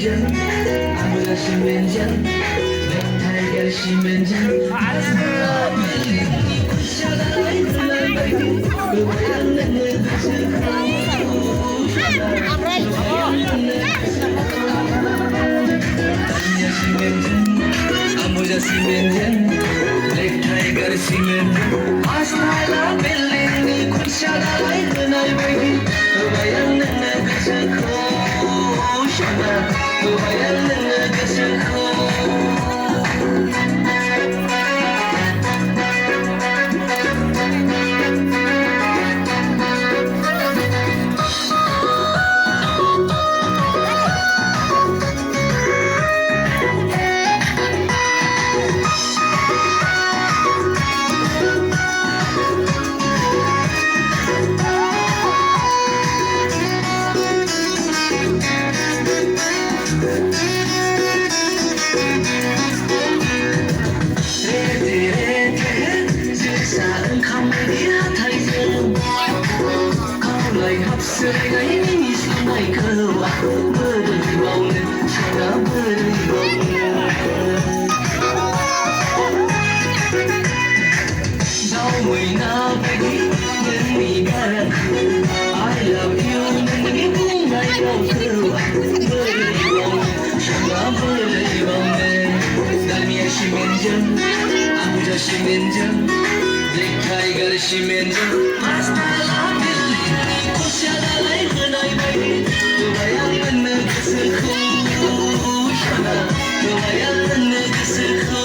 시멘전 아무가 시멘전 넥타이가 시멘전 아무자 시멘전 넥타이가 시멘전 아스타일라 벨링이 굿샤다라이 그날 바이디 바야는 가사코 샤나 바야는 가사코 시멘전 넥타이가 시멘전 아스타일라 벨링이 굿샤다라이 그날 바이디 바야는 가사코 샤나 바야는 가사코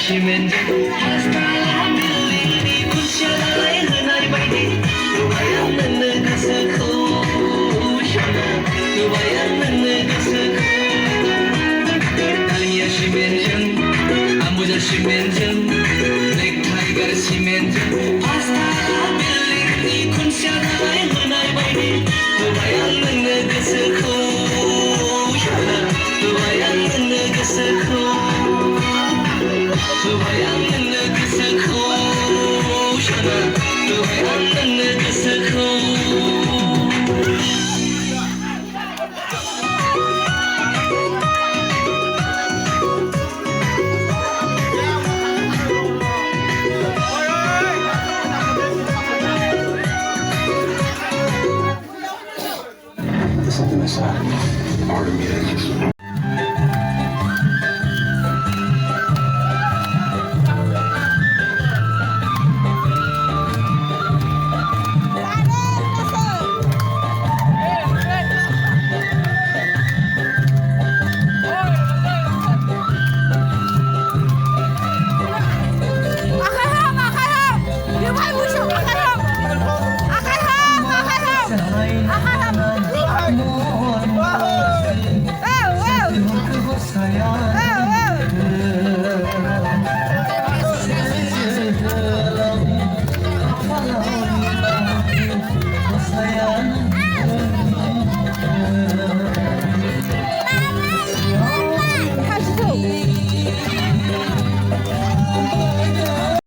시멘전 아스타일라 벨링이 굿샤다라이 그날 바이디 바야는 가사코 샤나 바야는 가사코 달미야 시멘전 아무자 시멘전 넥타이가 시멘전 아스타일라 벨링이 굿샤다라이 그날 바이디 바야는 가사코 샤나 바야는 가사코 바야는 가사코 샤나 바야는 가사코